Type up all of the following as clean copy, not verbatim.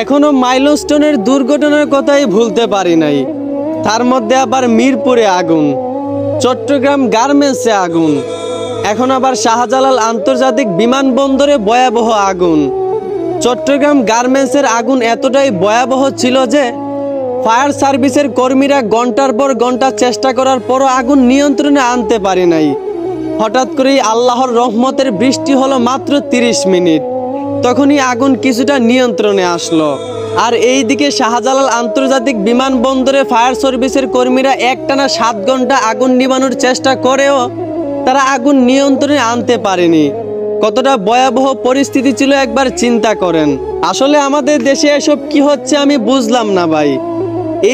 এখনো মাইলস্টোনের দুর্ঘটনার কথাই ভুলতে পারি নাই। তার মধ্যে আবার মিরপুরে আগুন, চট্টগ্রাম গার্মেন্টসে আগুন, এখন আবার শাহজালাল আন্তর্জাতিক বিমানবন্দরে ভয়াবহ আগুন। চট্টগ্রাম গার্মেন্টসের আগুন এতটাই ভয়াবহ ছিল যে ফায়ার সার্ভিসের কর্মীরা ঘন্টার পর ঘন্টা চেষ্টা করার পরও আগুন নিয়ন্ত্রণে আনতে পারে নাই। হঠাৎ করেই আল্লাহর রহমতের বৃষ্টি হলো মাত্র 30 মিনিট, তখনই আগুন কিছুটা নিয়ন্ত্রণে আসলো। আর এইদিকে শাহজালাল আন্তর্জাতিক বিমানবন্দরে ফায়ার সার্ভিসের কর্মীরা একটানা 7 ঘন্টা আগুন নিভানোর চেষ্টা করেও তারা আগুন নিয়ন্ত্রণে আনতে পারেনি। কতটা ভয়াবহ পরিস্থিতি ছিল একবার চিন্তা করেন। আসলে আমাদের দেশে এসব কি হচ্ছে আমি বুঝলাম না ভাই।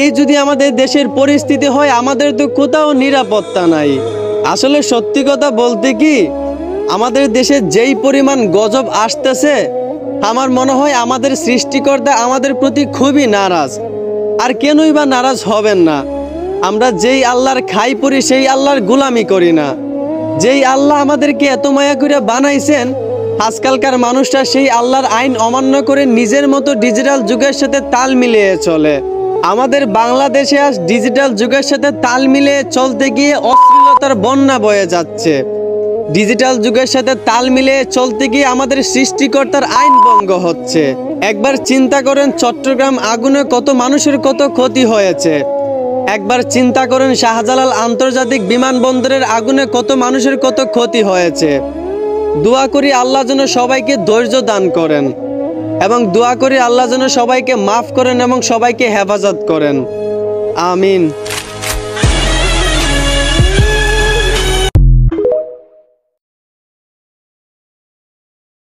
এই যদি আমাদের দেশের পরিস্থিতি হয়, আমাদের তো কোথাও নিরাপত্তা নাই। আসলে সত্যি কথা বলতে কি, আমাদের দেশে যেই পরিমাণ গজব আসতেছে, আমার মনে হয় আমাদের সৃষ্টিকর্তা আমাদের প্রতি খুবই নারাজ। আর কেনই বা নারাজ হবেন না? আমরা যেই আল্লাহর খাই পড়ি সেই আল্লাহর গোলামি করি না। যেই আল্লাহ আমাদেরকে এত মায়া করে বানাইছেন, আজকালকার মানুষরা সেই আল্লাহর আইন অমান্য করে নিজের মতো ডিজিটাল যুগের সাথে তাল মিলিয়ে চলে। আমাদের বাংলাদেশে আজ ডিজিটাল যুগের সাথে তাল মিলিয়ে চলতে গিয়ে অশ্লীলতার বন্যা বয়ে যাচ্ছে। ডিজিটাল যুগের সাথে তাল মিলিয়ে চলতে গিয়ে আমাদের সৃষ্টিকর্তার আইন ভঙ্গ হচ্ছে। একবার চিন্তা করেন চট্টগ্রাম আগুনে কত মানুষের কত ক্ষতি হয়েছে। একবার চিন্তা করেন শাহজালাল আন্তর্জাতিক বিমানবন্দরের আগুনে কত মানুষের কত ক্ষতি হয়েছে। দোয়া করি আল্লাহ যেন সবাইকে ধৈর্য দান করেন, এবং দোয়া করি আল্লাহ যেন সবাইকে মাফ করেন এবং সবাইকে হেফাজত করেন। আমিন।